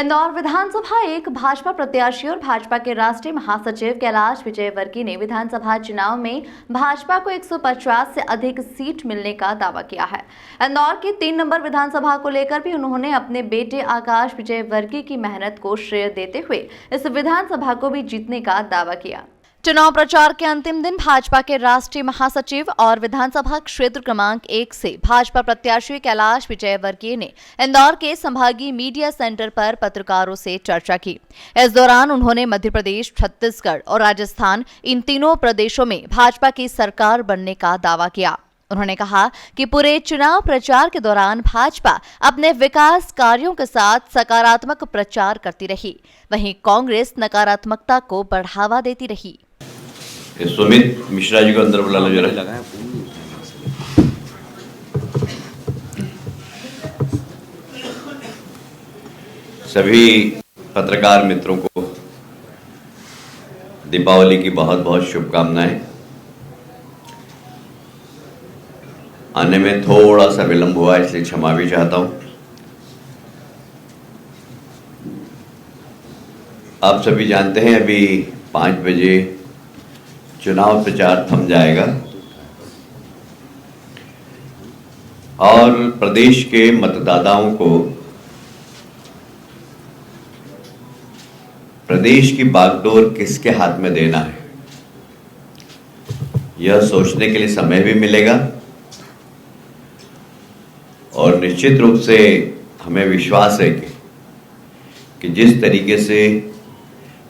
इंदौर विधानसभा एक भाजपा प्रत्याशी और भाजपा के राष्ट्रीय महासचिव कैलाश विजयवर्गीय ने विधानसभा चुनाव में भाजपा को 150 से अधिक सीट मिलने का दावा किया है। इंदौर की 3 नंबर विधानसभा को लेकर भी उन्होंने अपने बेटे आकाश विजयवर्गीय की मेहनत को श्रेय देते हुए इस विधानसभा को भी जीतने का दावा किया। चुनाव प्रचार के अंतिम दिन भाजपा के राष्ट्रीय महासचिव और विधानसभा क्षेत्र क्रमांक 1 से भाजपा प्रत्याशी कैलाश विजयवर्गीय ने इंदौर के संभागीय मीडिया सेंटर पर पत्रकारों से चर्चा की। इस दौरान उन्होंने मध्य प्रदेश, छत्तीसगढ़ और राजस्थान इन तीनों प्रदेशों में भाजपा की सरकार बनने का दावा किया। उन्होंने कहा कि पूरे चुनाव प्रचार के दौरान भाजपा अपने विकास कार्यों के साथ सकारात्मक प्रचार करती रही, वहीं कांग्रेस नकारात्मकता को बढ़ावा देती रही। सुमित मिश्रा जी को अंदर बुला लो जरा। सभी पत्रकार मित्रों को दीपावली की बहुत बहुत शुभकामनाएं। आने में थोड़ा सा विलंब हुआ, इसलिए क्षमा भी चाहता हूं। आप सभी जानते हैं अभी 5 बजे चुनाव प्रचार थम जाएगा और प्रदेश के मतदाताओं को प्रदेश की बागडोर किसके हाथ में देना है, यह सोचने के लिए समय भी मिलेगा। और निश्चित रूप से हमें विश्वास है कि जिस तरीके से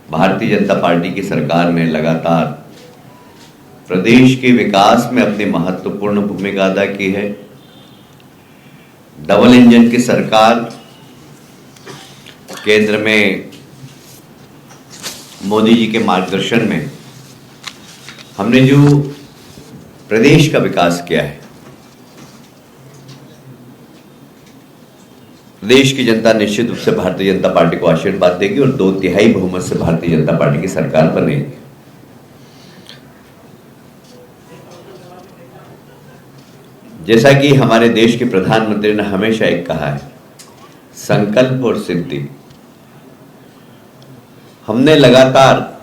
भारतीय जनता पार्टी की सरकार ने लगातार प्रदेश के विकास में अपनी महत्वपूर्ण भूमिका अदा की है, डबल इंजन की सरकार केंद्र में मोदी जी के मार्गदर्शन में हमने जो प्रदेश का विकास किया है, प्रदेश की जनता निश्चित रूप से भारतीय जनता पार्टी को आशीर्वाद देगी और 2/3 बहुमत से भारतीय जनता पार्टी की सरकार बनेगी। जैसा कि हमारे देश के प्रधानमंत्री ने हमेशा एक कहा है, संकल्प और सिद्धि। हमने लगातार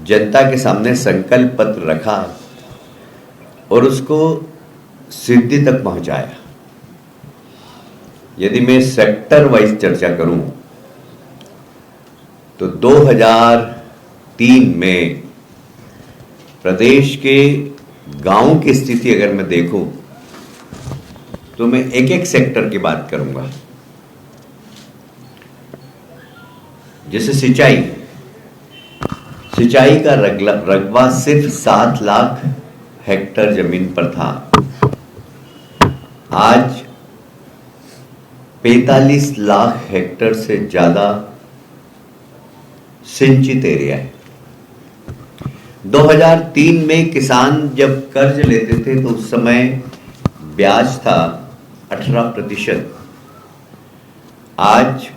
जनता के सामने संकल्प पत्र रखा और उसको सिद्धि तक पहुंचाया। यदि मैं सेक्टर वाइज चर्चा करूं तो 2003 में प्रदेश के गांव की स्थिति अगर मैं देखूं तो मैं एक एक सेक्टर की बात करूंगा। जैसे सिंचाई का रकबा सिर्फ 7 लाख हेक्टेयर जमीन पर था, आज 45 लाख हेक्टेयर से ज्यादा सिंचित एरिया है। 2003 में किसान जब कर्ज लेते थे तो उस समय ब्याज था 18%। आज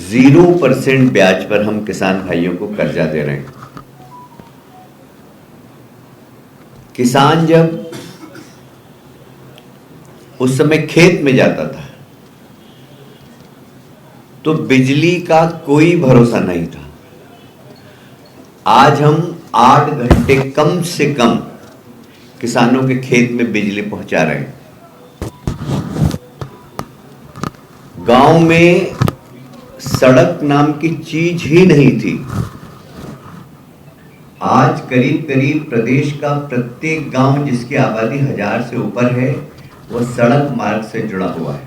0% ब्याज पर हम किसान भाइयों को कर्जा दे रहे हैं। किसान जब उस समय खेत में जाता था तो बिजली का कोई भरोसा नहीं था। आज हम 8 घंटे कम से कम किसानों के खेत में बिजली पहुंचा रहे हैं। गांव में सड़क नाम की चीज ही नहीं थी। आज करीब करीब प्रदेश का प्रत्येक गांव जिसकी आबादी 1000 से ऊपर है वो सड़क मार्ग से जुड़ा हुआ है।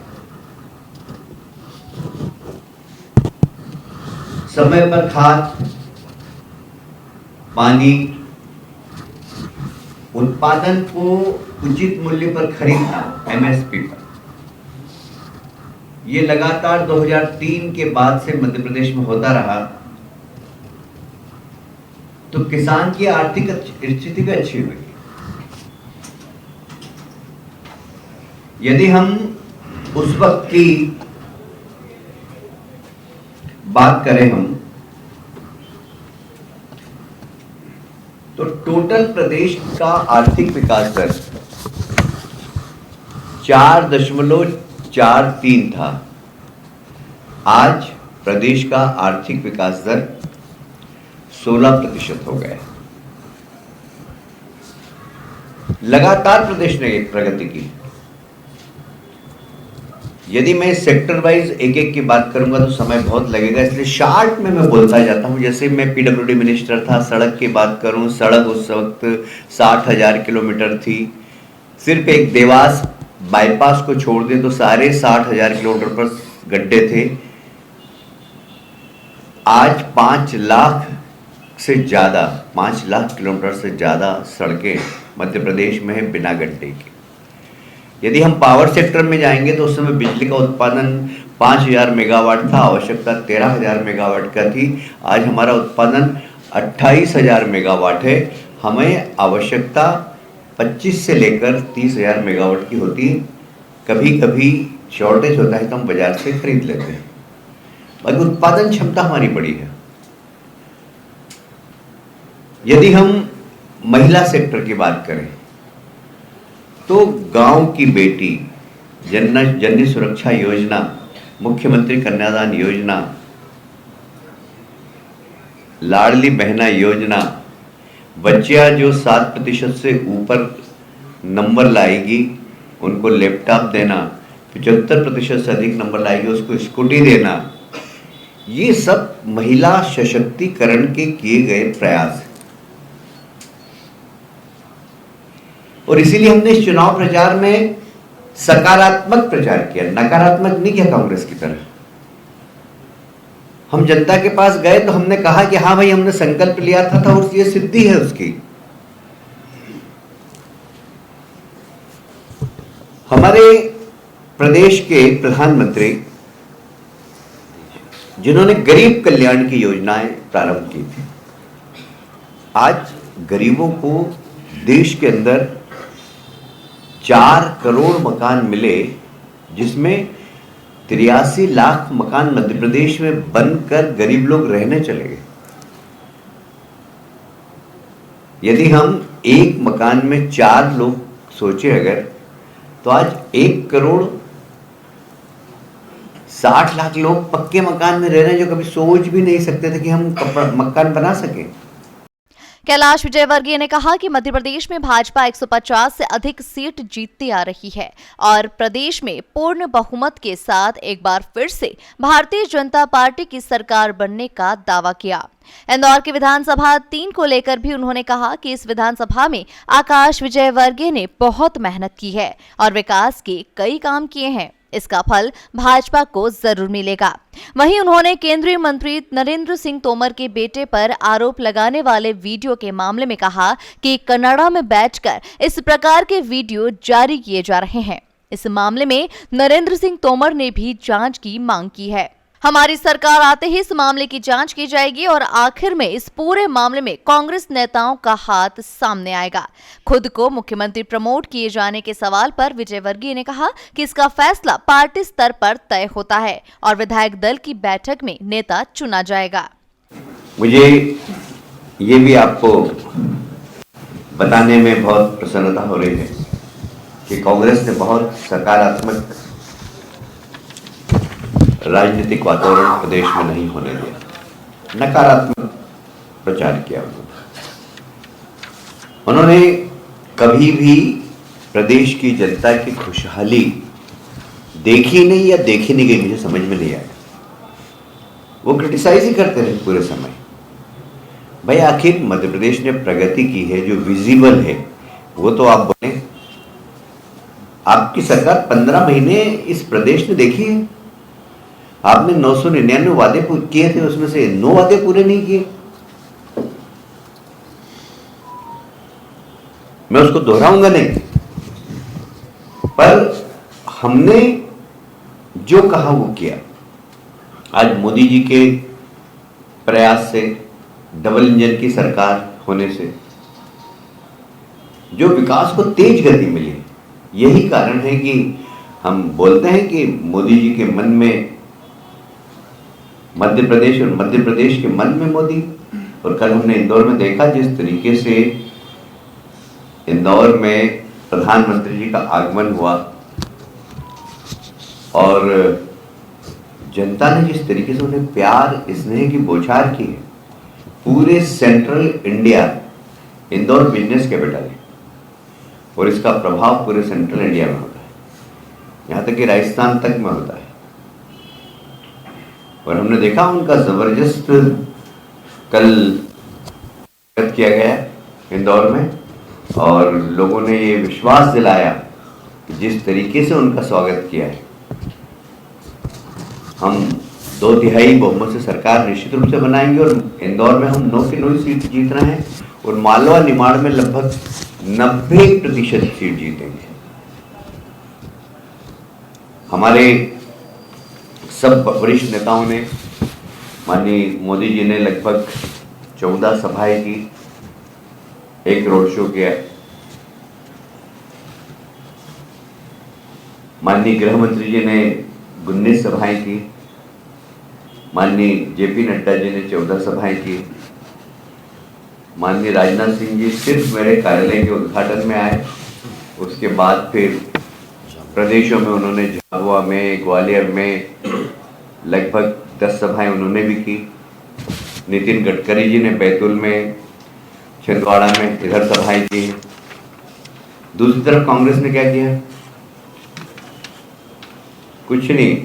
समय पर खाद, पानी, उत्पादन को उचित मूल्य पर खरीदना, एमएसपी पर, ये लगातार 2003 के बाद से मध्य प्रदेश में होता रहा तो किसान की आर्थिक स्थिति भी अच्छी हुई। यदि हम उस वक्त की बात करें तो टोटल प्रदेश का आर्थिक विकास दर 4.43 था। आज प्रदेश का आर्थिक विकास दर 16% हो गया है। लगातार प्रदेश ने प्रगति की। यदि मैं सेक्टर वाइज एक एक की बात करूंगा तो समय बहुत लगेगा, इसलिए शॉर्ट में मैं बोलता जाता हूं। जैसे मैं पीडब्ल्यूडी मिनिस्टर था, सड़क की बात करूं, सड़क उस वक्त 60,000 किलोमीटर थी। सिर्फ एक देवास बाईपास को छोड़ दें तो सारे 60,000 किलोमीटर पर गड्ढे थे। आज 5 लाख किलोमीटर से ज़्यादा सड़कें मध्य प्रदेश में है बिना गड्ढे के। यदि हम पावर सेक्टर में जाएंगे तो उस समय बिजली का उत्पादन 5,000 मेगावाट था, आवश्यकता 13,000 मेगावाट का थी। आज हमारा उत्पादन 28,000 मेगावाट है। हमें आवश्यकता 25 से लेकर 30,000 मेगावाट की होती है। कभी कभी शॉर्टेज होता है तो हम बाजार से खरीद लेते हैं, बाकी उत्पादन क्षमता हमारी बड़ी है। यदि हम महिला सेक्टर की बात करें तो गांव की बेटी जननी सुरक्षा योजना, मुख्यमंत्री कन्यादान योजना, लाडली बहना योजना, बच्चियां जो 7% से ऊपर नंबर लाएगी उनको लैपटॉप देना, 75% से अधिक नंबर लाएगी उसको स्कूटी देना, ये सब महिला सशक्तिकरण के किए गए प्रयास हैं। और इसीलिए हमने इस चुनाव प्रचार में सकारात्मक प्रचार किया, नकारात्मक नहीं किया कांग्रेस की तरह। हम जनता के पास गए तो हमने कहा कि हाँ भाई, हमने संकल्प लिया था और ये सिद्धि है उसकी। हमारे प्रदेश के प्रधानमंत्री जिन्होंने गरीब कल्याण की योजनाएं प्रारंभ की थी, आज गरीबों को देश के अंदर 4 करोड़ मकान मिले, जिसमें 83 लाख मकान मध्य प्रदेश में बनकर गरीब लोग रहने चले गए। यदि हम एक मकान में 4 लोग सोचे अगर, तो आज 1 करोड़ 60 लाख लोग पक्के मकान में रह रहे हैं, जो कभी सोच भी नहीं सकते थे कि हम मकान बना सकें। कैलाश विजयवर्गीय ने कहा कि मध्य प्रदेश में भाजपा 150 से अधिक सीट जीतती आ रही है और प्रदेश में पूर्ण बहुमत के साथ एक बार फिर से भारतीय जनता पार्टी की सरकार बनने का दावा किया। इंदौर की विधानसभा 3 को लेकर भी उन्होंने कहा कि इस विधानसभा में आकाश विजयवर्गीय ने बहुत मेहनत की है और विकास के कई काम किए हैं, इसका फल भाजपा को जरूर मिलेगा। वहीं उन्होंने केंद्रीय मंत्री नरेंद्र सिंह तोमर के बेटे पर आरोप लगाने वाले वीडियो के मामले में कहा कि कनाडा में बैठकर इस प्रकार के वीडियो जारी किए जा रहे हैं। इस मामले में नरेंद्र सिंह तोमर ने भी जांच की मांग की है। हमारी सरकार आते ही इस मामले की जांच की जाएगी और आखिर में इस पूरे मामले में कांग्रेस नेताओं का हाथ सामने आएगा। खुद को मुख्यमंत्री प्रमोट किए जाने के सवाल पर विजयवर्गीय ने कहा कि इसका फैसला पार्टी स्तर पर तय होता है और विधायक दल की बैठक में नेता चुना जाएगा। मुझे ये भी आपको बताने में बहुत प्रसन्नता हो रही है कि कांग्रेस ने बहुत सकारात्मक राजनीतिक वातावरण प्रदेश में नहीं होने दिया, नकारात्मक प्रचार किया। उन्होंने कभी भी प्रदेश की जनता की खुशहाली देखी नहीं या देखी नहीं गई, मुझे समझ में नहीं आया। वो क्रिटिसाइज ही करते रहे पूरे समय। भाई आखिर मध्य प्रदेश ने प्रगति की है जो विजिबल है, वो तो आप बोले। आपकी सरकार 15 महीने इस प्रदेश ने देखी है। आपने 999 वादे किए थे, उसमें से 9 वादे पूरे नहीं किए। मैं उसको दोहराऊंगा नहीं, पर हमने जो कहा वो किया। आज मोदी जी के प्रयास से, डबल इंजन की सरकार होने से जो विकास को तेज गति मिली, यही कारण है कि हम बोलते हैं कि मोदी जी के मन में मध्य प्रदेश और मध्य प्रदेश के मन में मोदी। और कल हमने इंदौर में देखा जिस तरीके से इंदौर में प्रधानमंत्री जी का आगमन हुआ और जनता ने जिस तरीके से उन्हें प्यार स्नेह की बौछार की है, पूरे central India, Indore business capital है और इसका प्रभाव पूरे सेंट्रल इंडिया में होता है, यहाँ तक कि राजस्थान तक में होता है। और हमने देखा उनका जबरदस्त कल किया गया इंदौर में और लोगों ने ये विश्वास दिलाया कि जिस तरीके से उनका स्वागत किया है, हम 2/3 बहुमत से सरकार निश्चित रूप से बनाएंगे और इंदौर में हम 9 की 9 सीट जीत रहे हैं और मालवा निमाड़ में लगभग 90% सीट जीतेंगे। हमारे सब वरिष्ठ नेताओं ने, माननीय मोदी जी ने लगभग 14 सभाएं की, एक रोड शो किया। माननीय गृह मंत्री जी ने 19 सभाएं की। माननीय जेपी नड्डा जी ने 14 सभाएं की। माननीय राजनाथ सिंह जी सिर्फ मेरे कार्यालय के उद्घाटन में आए, उसके बाद फिर प्रदेशों में उन्होंने झाबुआ में, ग्वालियर में लगभग 10 सभाएं उन्होंने भी की। नितिन गडकरी जी ने बैतूल में, छिंदवाड़ा में इधर सभाएं की। दूसरी तरफ कांग्रेस ने क्या किया? कुछ नहीं,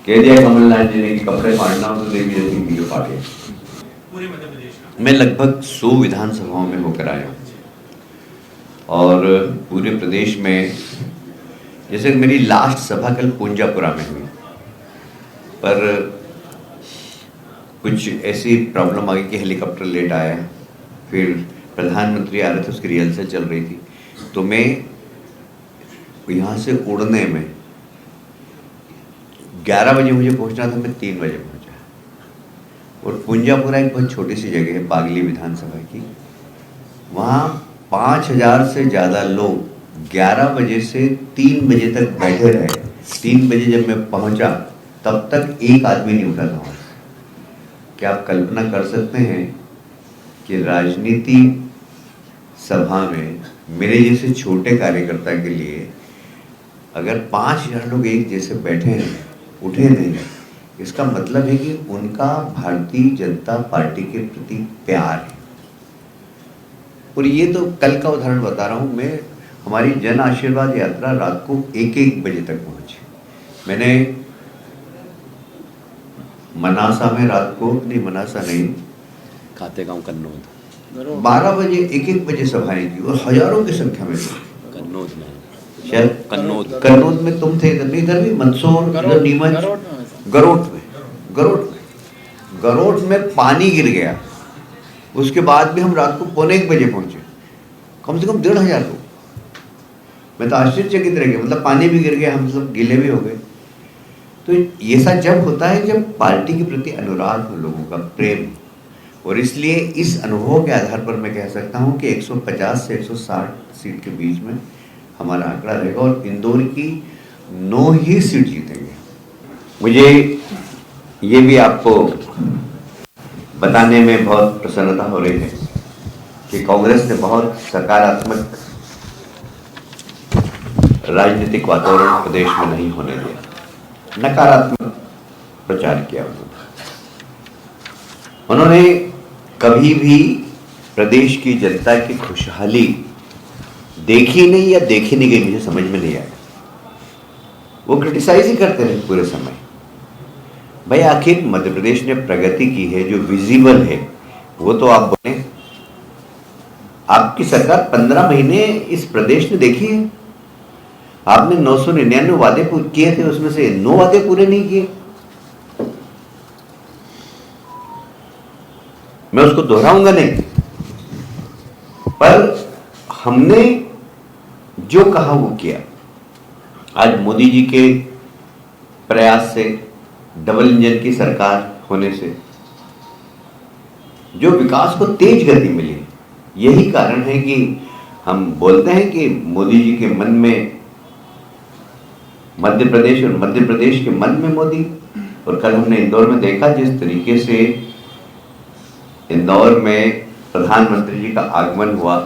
कह दिया कमलनाथ जी ने कि कपड़े फाड़ना हो तो देवी सिंह जी को फाड़े। पूरे मध्य प्रदेश मैं लगभग 100 विधानसभाओं में होकर आया हूँ और पूरे प्रदेश में, जैसे मेरी लास्ट सभा कल पूंजापुरा में हुई, पर कुछ ऐसी प्रॉब्लम आ गई कि हेलीकॉप्टर लेट आया, फिर प्रधानमंत्री आ रहे थे, उसकी रिहर्सल चल रही थी, तो मैं यहाँ से उड़ने में 11 बजे मुझे पहुँचना था, मैं 3 बजे पहुँचा। और पूंजापुरा एक बहुत छोटी सी जगह है, बागली विधानसभा की, वहाँ 5000 से ज़्यादा लोग 11 बजे से 3 बजे तक बैठे रहे। 3 बजे जब मैं पहुँचा तब तक एक आदमी नहीं उठा था वहाँ से। क्या आप कल्पना कर सकते हैं कि राजनीति सभा में मेरे जैसे छोटे कार्यकर्ता के लिए अगर 5000 लोग एक जैसे बैठे हैं, उठे नहीं, इसका मतलब है कि उनका भारतीय जनता पार्टी के प्रति प्यार है। और ये तो कल का उदाहरण बता रहा हूँ मैं। हमारी जन आशीर्वाद यात्रा रात को 1-1 बजे तक पहुंची। मैंने मनासा में रात को, नहीं मनासा नहीं, खातेगांव कन्नौज, 12 बजे 1-1 बजे सभाएं की और हजारों की संख्या में थे। कन्नौज में, शायद कन्नौज में तुम थे, इधर भी मंदसौर, इधर नीमच, गरोट में पानी गिर गया। उसके बाद भी हम रात को 1:45 बजे पहुंचे, कम से कम 1500 लोग। मैं तो आश्चर्यचकित रह गया, मतलब पानी भी गिर गया, हम सब गीले भी हो गए। तो ये सब जब होता है जब पार्टी के प्रति अनुराग हो, लोगों का प्रेम। और इसलिए इस अनुभव के आधार पर मैं कह सकता हूं कि 150 से 160 सीट के बीच में हमारा आंकड़ा रहेगा और इंदौर की 9 ही सीट जीतेंगे। मुझे ये भी आपको बताने में बहुत प्रसन्नता हो रही है कि कांग्रेस ने बहुत सकारात्मक राजनीतिक वातावरण प्रदेश में नहीं होने दिया, नकारात्मक प्रचार किया। उन्होंने कभी भी प्रदेश की जनता की खुशहाली देखी नहीं या देखी नहीं गई, मुझे समझ में नहीं आया। वो क्रिटिसाइज ही करते रहे पूरे समय। भाई आखिर मध्य प्रदेश ने प्रगति की है जो विजिबल है, वो तो आप बोले। आपकी सरकार 15 महीने इस प्रदेश ने देखी है। आपने 999 वादे किए थे, उसमें से 9 वादे पूरे नहीं किए। मैं उसको दोहराऊंगा नहीं, पर हमने जो कहा वो किया। आज मोदी जी के प्रयास से, डबल इंजन की सरकार होने से जो विकास को तेज गति मिली, यही कारण है कि हम बोलते हैं कि मोदी जी के मन में मध्य प्रदेश और मध्य प्रदेश के मन में मोदी। और कल हमने इंदौर में देखा जिस तरीके से इंदौर में प्रधानमंत्री जी का आगमन हुआ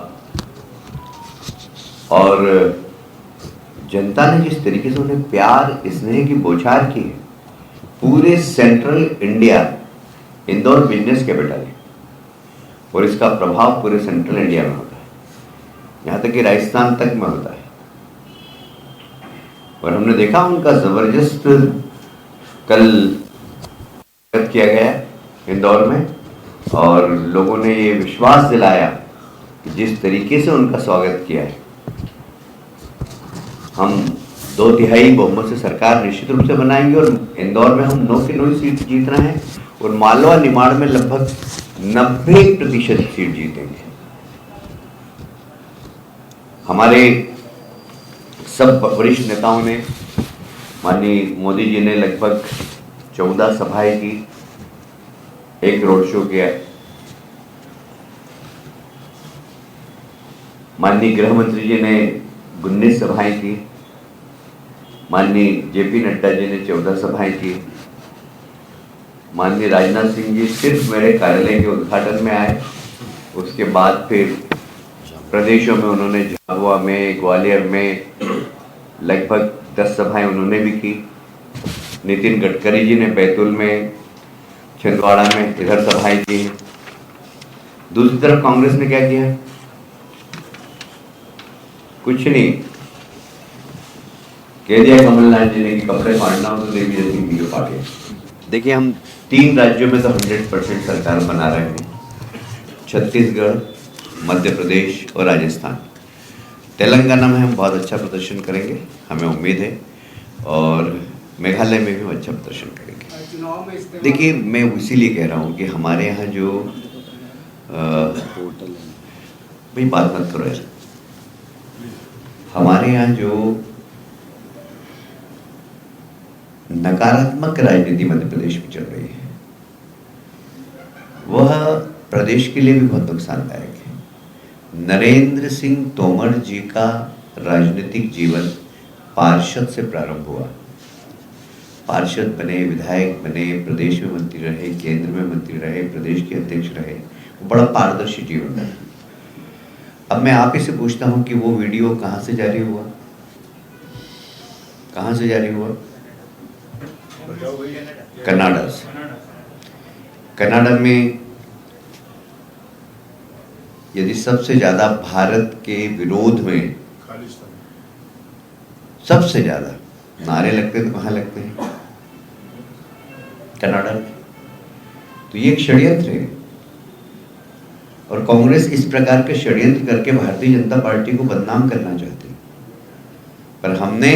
और जनता ने जिस तरीके से उन्हें प्यार स्नेह की बौछार की है, पूरे central India, Indore business capital है और इसका प्रभाव पूरे सेंट्रल इंडिया में होता है, यहाँ तक कि राजस्थान तक में होता है। और हमने देखा उनका जबरदस्त कल किया गया इंदौर में और लोगों ने ये विश्वास दिलाया कि जिस तरीके से उनका स्वागत किया है, हम 2/3 बहुमत से सरकार निश्चित रूप से बनाएंगे और इंदौर में हम 9 की 9 सीट जीत रहे हैं और मालवा निमाड़ में लगभग 90% सीट जीतेंगे। हमारे सब वरिष्ठ नेताओं ने, माननीय मोदी जी ने लगभग 14 सभाएं की, एक रोड शो किया। माननीय गृह मंत्री जी ने 19 सभाएं की। माननीय जेपी नड्डा जी ने 14 सभाएं की। माननीय राजनाथ सिंह जी सिर्फ मेरे कार्यालय के उद्घाटन में आए, उसके बाद फिर प्रदेशों में उन्होंने झाबुआ में, ग्वालियर में लगभग 10 सभाएं उन्होंने भी की। नितिन गडकरी जी ने बैतूल में, छिंदवाड़ा में इधर सभाएं की हैं। दूसरी तरफ कांग्रेस ने क्या किया? कुछ नहीं, कह दिया कमलनाथ जी ने कि कपड़े फाड़ना हो तो देवी सिंह जी को फाड़े। देखिए, हम 3 राज्यों में तो 100% सरकार बना रहे हैं, छत्तीसगढ़, मध्य प्रदेश और राजस्थान। तेलंगाना में हम बहुत अच्छा प्रदर्शन करेंगे, हमें उम्मीद है, और मेघालय में भी हम अच्छा प्रदर्शन करेंगे। देखिए, मैं इसीलिए कह रहा हूँ कि हमारे यहाँ जो भाई बात मत करो यार, हमारे यहाँ जो नकारात्मक राजनीति मध्य प्रदेश में चल रही है वह प्रदेश के लिए भी बहुत नुकसानदायक है। नरेंद्र सिंह तोमर जी का राजनीतिक जीवन पार्षद से प्रारंभ हुआ। पार्षद बने, विधायक बने, प्रदेश में मंत्री रहे, केंद्र में मंत्री रहे, प्रदेश के अध्यक्ष रहे, बड़ा पारदर्शी जीवन रहा। अब मैं आप ही से पूछता हूं कि वो वीडियो कहां से जारी हुआ? कहां से जारी हुआ? कनाडा से। कनाडा में यदि सबसे ज्यादा भारत के विरोध में सबसे ज्यादा नारे लगते तो कहां लगते हैं? कनाडा में। तो ये एक षड्यंत्र है और कांग्रेस इस प्रकार के षड्यंत्र करके भारतीय जनता पार्टी को बदनाम करना चाहती है, पर हमने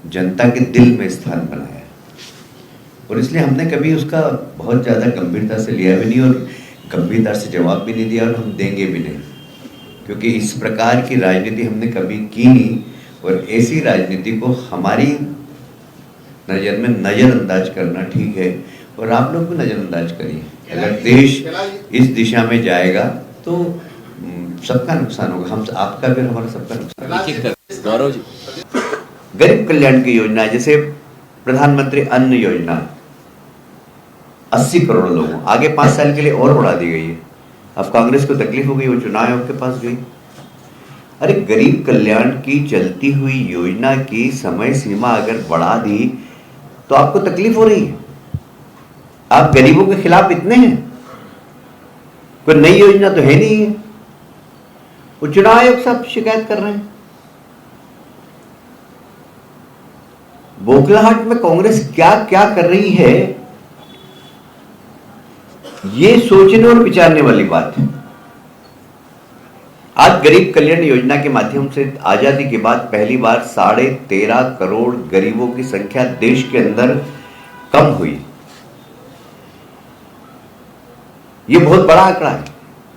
जनता के दिल में स्थान बनाया और इसलिए हमने कभी उसका बहुत ज्यादा गंभीरता से लिया भी नहीं और गंभीरता से जवाब भी नहीं दिया और हम देंगे भी नहीं, क्योंकि इस प्रकार की राजनीति हमने कभी की नहीं और ऐसी राजनीति को हमारी नजर में नजरअंदाज करना ठीक है और आप लोग भी नजरअंदाज करिए। अगर देश इस दिशा में जाएगा तो सबका नुकसान होगा, हम आपका भी, हमारा सबका नुकसान। गौरव जी, गरीब कल्याण की योजना जैसे प्रधानमंत्री अन्न योजना 80 करोड़ लोगों, आगे 5 साल के लिए और बढ़ा दी गई है। अब कांग्रेस को तकलीफ हो गई, वो चुनाव आयोग के पास गई। अरे गरीब कल्याण की चलती हुई योजना की समय सीमा अगर बढ़ा दी तो आपको तकलीफ हो रही है? आप गरीबों के खिलाफ इतने हैं? कोई नई योजना तो है नहीं है, वो चुनाव आयोग सब शिकायत कर रहे हैं। बोखलाहट में कांग्रेस क्या क्या कर रही है, ये सोचने और विचारने वाली बात है। आज गरीब कल्याण योजना के माध्यम से आजादी के बाद पहली बार 13.5 करोड़ गरीबों की संख्या देश के अंदर कम हुई। ये बहुत बड़ा आंकड़ा है।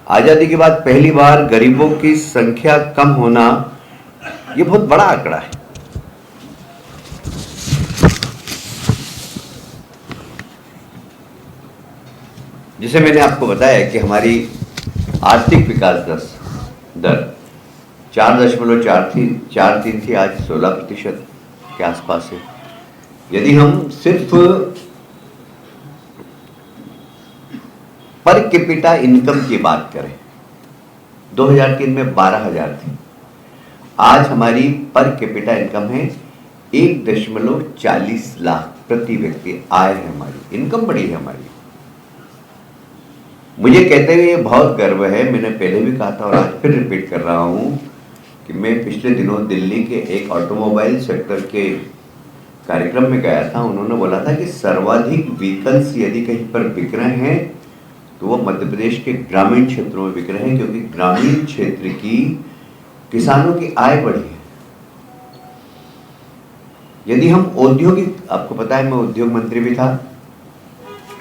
आजादी के बाद पहली बार गरीबों की संख्या कम होना, ये बहुत बड़ा आंकड़ा है। जिसे मैंने आपको बताया कि हमारी आर्थिक विकास दर 4.43 थी, आज 16% के आसपास है। यदि हम सिर्फ पर कैपिटा इनकम की बात करें, 2003 में 12,000 थी, आज हमारी पर कैपिटा इनकम है 1.40 लाख प्रति व्यक्ति आय है, हमारी इनकम बड़ी है हमारी। मुझे कहते हुए ये बहुत गर्व है, मैंने पहले भी कहा था और आज फिर रिपीट कर रहा हूं कि मैं पिछले दिनों दिल्ली के एक ऑटोमोबाइल सेक्टर के कार्यक्रम में गया था। उन्होंने बोला था कि सर्वाधिक व्हीकल्स यदि कहीं पर बिक रहे हैं तो वो मध्य प्रदेश के ग्रामीण क्षेत्रों में बिक रहे हैं, क्योंकि ग्रामीण क्षेत्र की किसानों की आय बढ़ी है। यदि हम औद्योगिक, आपको पता है मैं उद्योग मंत्री भी था,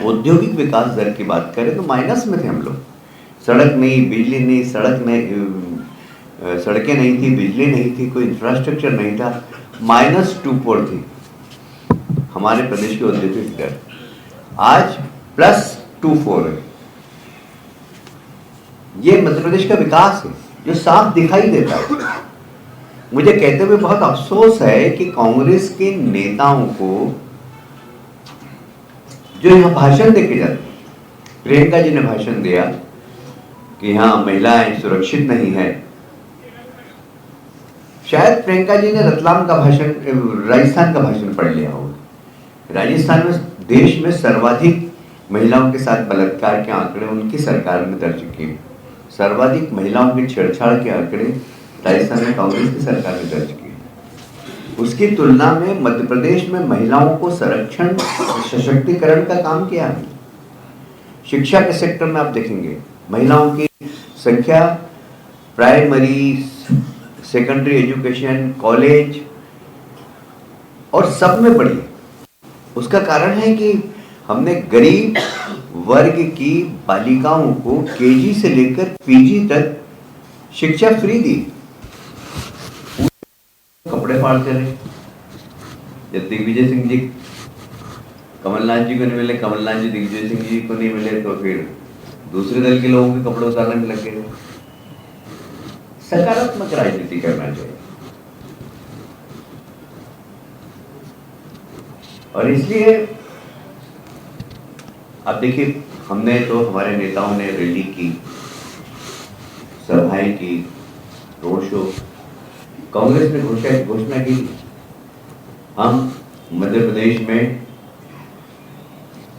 औद्योगिक विकास दर की बात करें तो माइनस में थे हम लोग। सड़क नहीं, बिजली नहीं, सड़कें नहीं थी, बिजली नहीं थी, कोई इंफ्रास्ट्रक्चर नहीं था, -2.4 थी हमारे प्रदेश की औद्योगिक दर। आज +2.4 है। ये मध्य प्रदेश का विकास है जो साफ दिखाई देता है। मुझे कहते हुए बहुत अफसोस है कि कांग्रेस के नेताओं को जो यहाँ भाषण देके जाते हैं, प्रियंका जी ने भाषण दिया कि यहाँ महिलाएं सुरक्षित नहीं है। शायद प्रियंका जी ने रतलाम का भाषण, राजस्थान का भाषण पढ़ लिया होगा। राजस्थान में देश में सर्वाधिक महिलाओं के साथ बलात्कार के आंकड़े उनकी सरकार ने दर्ज किए। सर्वाधिक महिलाओं की छेड़छाड़ के आंकड़े राजस्थान में कांग्रेस की सरकार ने दर्ज किए। उसकी तुलना में मध्य प्रदेश में महिलाओं को संरक्षण, सशक्तिकरण का काम किया है। शिक्षा के सेक्टर में आप देखेंगे महिलाओं की संख्या प्राइमरी, सेकेंडरी एजुकेशन, कॉलेज और सब में बढ़ी है। उसका कारण है कि हमने गरीब वर्ग की बालिकाओं को केजी से लेकर पीजी तक शिक्षा फ्री दी। कपड़े फाड़ते रहे। जब दिग्विजय सिंह जी कमलनाथ जी को नहीं मिले, कमलनाथ जी दिग्विजय सिंह जी को नहीं मिले, तो फिर दूसरे दल के लोगों के कपड़े उतारने में लग गए। सकारात्मक राजनीति करना चाहिए। और इसलिए आप देखिए, हमने तो, हमारे नेताओं ने रैली की, सभाएं की, रोड शो, कांग्रेस ने घोषणा की हम मध्य प्रदेश में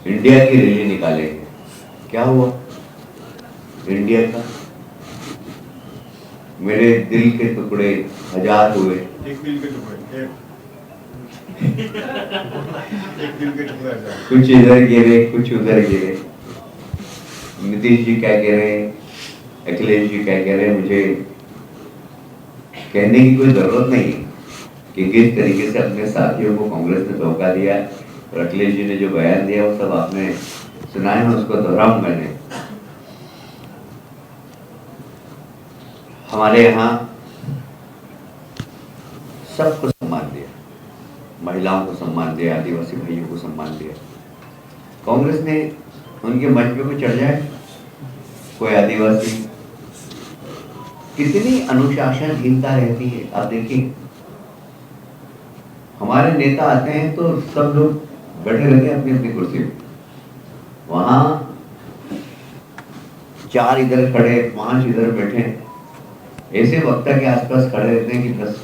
इंडिया की रैली निकालेंगे। क्या हुआ इंडिया का? मेरे दिल के टुकड़े 1000 हुए। एक दिल के टुकड़े, एक दिल के टुकड़े 1000। कुछ इधर गिरे, कुछ उधर गिरे। नीतीश जी क्या कह रहे हैं, अखिलेश जी क्या कह रहे हैं, मुझे कहने की कोई जरूरत नहीं कि किस तरीके से अपने साथियों को कांग्रेस ने धोखा दिया। और अखिलेश जी ने जो बयान दिया वो सब आपने सुना है, मैं उसको दोहराऊंगा नहीं। हमारे यहाँ सबको सम्मान दिया, महिलाओं को सम्मान दिया, आदिवासी भाइयों को सम्मान दिया। कांग्रेस ने उनके मंच पे कोई चढ़ जाए, कोई आदिवासी, कितनी अनुशासनहीनता रहती है। आप देखिए, हमारे नेता आते हैं तो सब लोग बैठे रहते हैं अपनी अपनी कुर्सी पे। वहां 4 इधर खड़े, 5 इधर बैठे, ऐसे वक्ता के आसपास खड़े रहते हैं कि बस।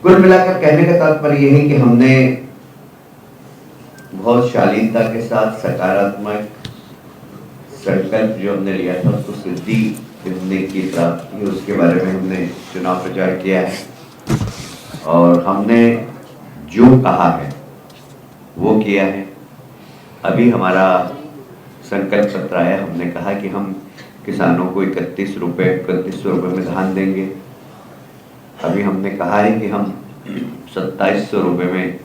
कुल मिलाकर कहने का तात्पर्य यह है कि हमने बहुत शालीनता के साथ सकारात्मक संकल्प जो हमने लिया था उसको सिद्धि देने की प्राप्ति, उसके बारे में हमने चुनाव प्रचार किया है। और हमने जो कहा है वो किया है। अभी हमारा संकल्प पत्र आया, हमने कहा कि हम किसानों को 3100 रुपये में धान देंगे। अभी हमने कहा है कि हम 2700 रुपये में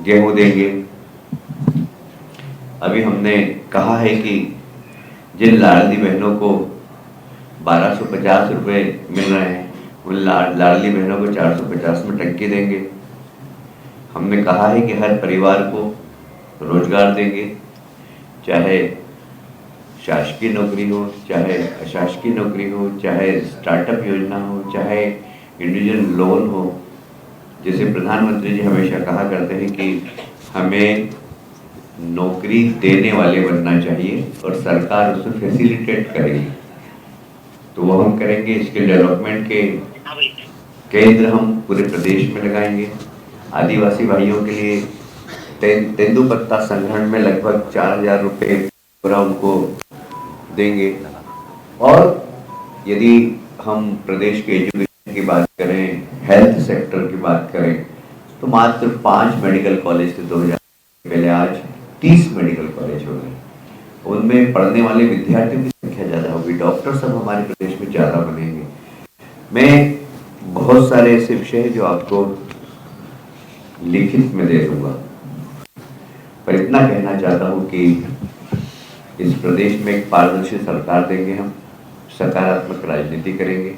गेहूं देंगे। अभी हमने कहा है कि जिन लाडली बहनों को 1250 रुपये मिल रहे हैं उन लाडली बहनों को 450 में टंकी देंगे। हमने कहा है कि हर परिवार को रोजगार देंगे, चाहे शासकीय नौकरी हो, चाहे अशासकीय नौकरी हो, चाहे स्टार्टअप योजना हो, चाहे इंडिविजुअल लोन हो। जैसे प्रधानमंत्री जी हमेशा कहा करते हैं कि हमें नौकरी देने वाले बनना चाहिए और सरकार उसमें फैसिलिटेट करेगी। तो वो हम करेंगे। स्किल डेवलपमेंट के केंद्र हम पूरे प्रदेश में लगाएंगे। आदिवासी भाइयों के लिए तेंदुपत्ता संग्रहण में लगभग 4,000 रुपये पूरा उनको देंगे। और यदि हम प्रदेश के एजुकेशन की बात करें, हेल्थ सेक्टर की बात करें, तो मात्र 5 मेडिकल कॉलेज थे 2000 पहले, आज 30 मेडिकल कॉलेज हो गए। उनमें पढ़ने वाले विद्यार्थियों की संख्या ज़्यादा होगी, डॉक्टर सब हमारे प्रदेश में ज़्यादा बनेंगे। मैं बहुत सारे ऐसे विषय हैं जो आपको लिखित में दे दूंगा, पर इतना कहना चाहता हूँ कि इस प्रदेश में एक पारदर्शी सरकार देंगे हम, सकारात्मक राजनीति करेंगे,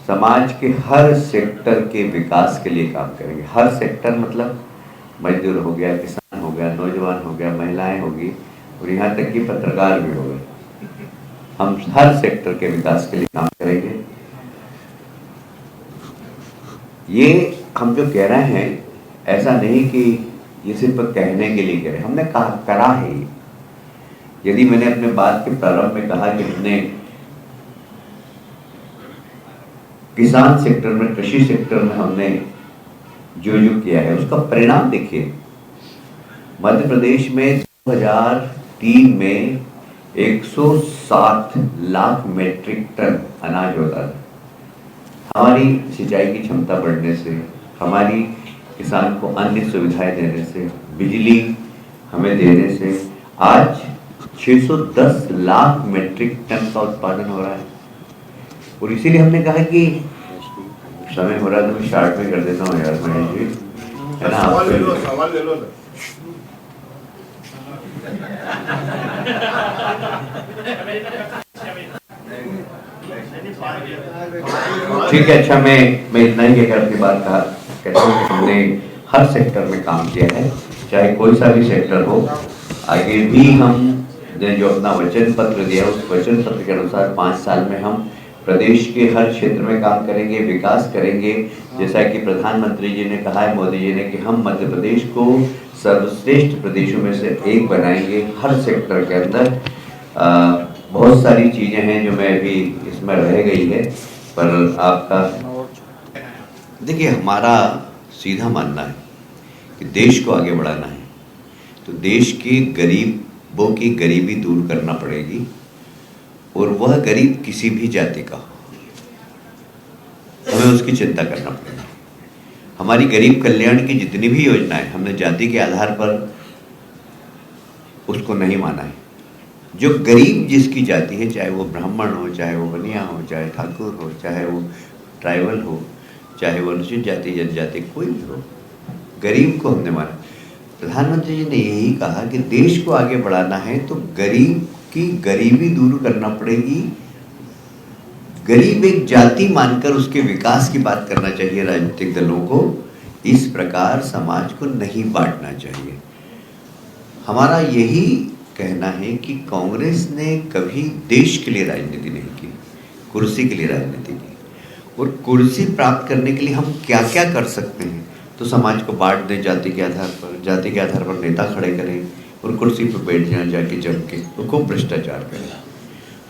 समाज के हर सेक्टर के विकास के लिए काम करेंगे। हर सेक्टर मतलब मजदूर हो गया, किसान हो गया, नौजवान हो गया, महिलाएं होगी, और यहाँ तक कि पत्रकार भी हो गए। हम हर सेक्टर के विकास के लिए काम करेंगे। ये हम जो कह रहे हैं, ऐसा नहीं कि ये सिर्फ कहने के लिए कह रहे हैं, हमने करा है। यदि मैंने अपने बात के प्रारंभ में कहा कि हमने किसान सेक्टर में, कृषि सेक्टर में हमने जो किया है, उसका परिणाम देखिए। मध्य प्रदेश में 2003 में 107 लाख मेट्रिक टन अनाज होता था। हमारी सिंचाई की क्षमता बढ़ने से, हमारी किसान को अन्य सुविधाएं देने से, बिजली हमें देने से आज 610 लाख मेट्रिक टन का उत्पादन हो रहा है। और इसीलिए हमने कहा कि समय हो रहा है तो मैं शार्ट में कर देता हूँ यार, महेश जी, है ना? सवाल ले लो ना। ठीक है, अच्छा, मैं इतना ही कहकर अपनी बात कहता हूँ कि हमने हर सेक्टर में काम किया है, चाहे कोई सा भी सेक्टर हो। आगे भी हमने जो अपना वचन पत्र दिया, उस वचन पत्र के अनुसार 5 साल में हम प्रदेश के हर क्षेत्र में काम करेंगे, विकास करेंगे। जैसा कि प्रधानमंत्री जी ने कहा है, मोदी जी ने, कि हम मध्य प्रदेश को सर्वश्रेष्ठ प्रदेशों में से एक बनाएंगे हर सेक्टर के अंदर। बहुत सारी चीज़ें हैं जो मैं अभी इसमें रह गई है, पर आपका देखिए, हमारा सीधा मानना है कि देश को आगे बढ़ाना है तो देश के गरीबों की गरीबी दूर करना पड़ेगी, और वह गरीब किसी भी जाति का हो, हमें उसकी चिंता करना पड़ेगा। हमारी गरीब कल्याण की जितनी भी योजनाएं, हमने जाति के आधार पर उसको नहीं माना है। जो गरीब जिसकी जाति है, चाहे वो ब्राह्मण हो, चाहे वो बनिया हो, चाहे ठाकुर हो, चाहे वो ट्राइबल हो, चाहे वो अनुसूचित जाति जनजाति कोई भी हो, गरीब को हमने माना। प्रधानमंत्री जी ने यही कहा कि देश को आगे बढ़ाना है तो गरीब की गरीबी दूर करना पड़ेगी। गरीब एक जाति मानकर उसके विकास की बात करना चाहिए राजनीतिक दलों को। इस प्रकार समाज को नहीं बांटना चाहिए। हमारा यही कहना है कि कांग्रेस ने कभी देश के लिए राजनीति नहीं की, कुर्सी के लिए राजनीति की। और कुर्सी प्राप्त करने के लिए हम क्या क्या कर सकते हैं, तो समाज को बांट दें जाति के आधार पर, जाति के आधार पर नेता खड़े करें और कुर्सी पर बैठ जाएं जाके जम के, तो खूब भ्रष्टाचार करें।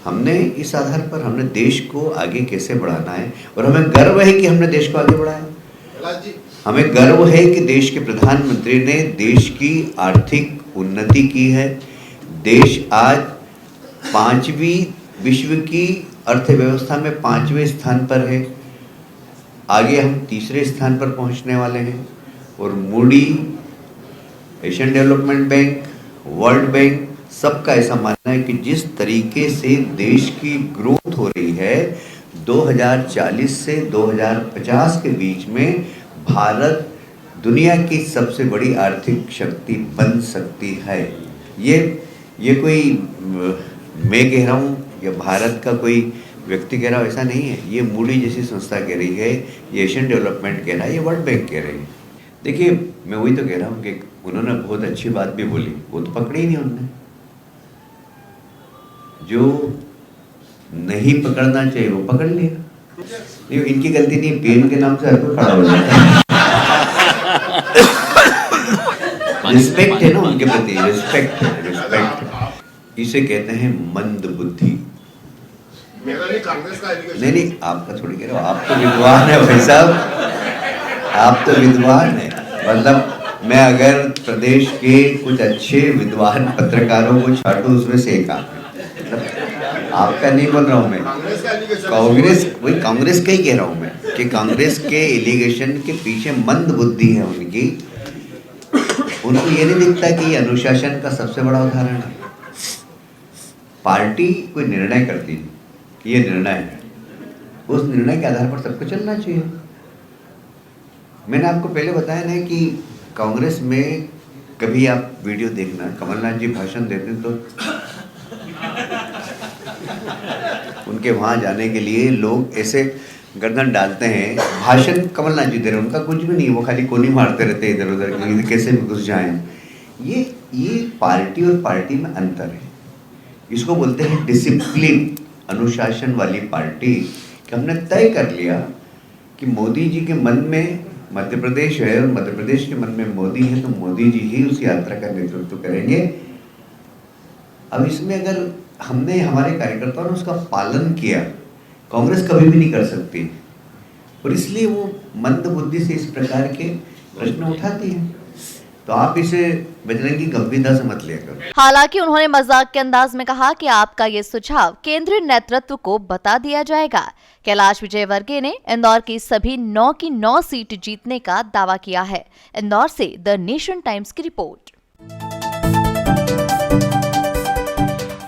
हमने इस आधार पर हमने देश को आगे कैसे बढ़ाना है, और हमें गर्व है कि हमने देश को आगे बढ़ाया। हमें गर्व है कि देश के प्रधानमंत्री ने देश की आर्थिक उन्नति की है। देश आज 5वीं विश्व की अर्थव्यवस्था में 5वें स्थान पर है। आगे हम 3रे स्थान पर पहुंचने वाले हैं। और Moody, Asian development bank, world bank, सबका ऐसा मानना है कि जिस तरीके से देश की ग्रोथ हो रही है, 2040 से 2050 के बीच में भारत दुनिया की सबसे बड़ी आर्थिक शक्ति बन सकती है। ये कोई मैं कह रहा हूँ या भारत का कोई व्यक्ति कह रहा हो, ऐसा नहीं है। ये मूडी जैसी संस्था कह रही है, ये एशियन डेवलपमेंट कह रहा है, ये वर्ल्ड बैंक कह रही है। देखिए, मैं वही तो कह रहा हूँ कि उन्होंने बहुत अच्छी बात भी बोली, वो तो पकड़ी नहीं उन्होंने। जो नहीं पकड़ना चाहिए वो पकड़ लिया। नहीं, इनकी गलती नहीं, पेन के नाम से हर कोई खड़ा हो जाता है। रिस्पेक्ट है ना उनके प्रति, रिस्पेक्ट है, रिस्पेक्ट। इसे कहते हैं मंद बुद्धि। मेरा नहीं, कांग्रेस का एलिगेशन। नहीं नहीं, आपका थोड़ी कह रहा हूँ, आप तो विद्वान है भाई साहब, आप तो विद्वान है। मतलब मैं अगर प्रदेश के कुछ अच्छे विद्वान पत्रकारों को छाटूं उसमें से एक आप हैं। मतलब आपका नहीं बोल रहा हूँ मैं, कांग्रेस का एलिगेशन। कांग्रेस, वही कांग्रेस का ही कह रहा हूँ मैं कि कांग्रेस के एलिगेशन के पीछे मंद बुद्धि है उनकी। उनको ये नहीं दिखता कि ये अनुशासन का सबसे बड़ा उदाहरण है। पार्टी कोई निर्णय करती है कि ये निर्णय है, उस निर्णय के आधार पर सबको चलना चाहिए। मैंने आपको पहले बताया ना कि कांग्रेस में कभी आप वीडियो देखना, कमलनाथ जी भाषण देते हैं तो उनके वहां जाने के लिए लोग ऐसे गर्दन डालते हैं। भाषण कमलनाथ जी दे रहे हैं, उनका कुछ भी नहीं, वो खाली कोनी मारते रहते हैं इधर उधर कि कैसे भी घुस जाएं। ये पार्टी और पार्टी में अंतर है। इसको बोलते हैं डिसिप्लिन, अनुशासन वाली पार्टी। कि हमने तय कर लिया कि मोदी जी के मन में मध्य प्रदेश है और मध्य प्रदेश के मन में मोदी है, तो मोदी जी ही उस यात्रा का नेतृत्व करेंगे। अब इसमें अगर हमने, हमारे कार्यकर्ताओं ने उसका पालन किया, कांग्रेस कभी भी नहीं कर सकती, और इसलिए वो मंद बुद्धि से इस प्रकार के प्रश्न उठाती है। तो आप इसे बजरंगी गंभीरता से मत लिया करो। हालांकि उन्होंने मजाक के अंदाज में कहा कि आपका ये सुझाव केंद्रीय नेतृत्व को बता दिया जाएगा। कैलाश विजयवर्गीय ने इंदौर की सभी 9 की 9 सीट जीतने का दावा किया है। इंदौर से द नेशन टाइम्स की रिपोर्ट।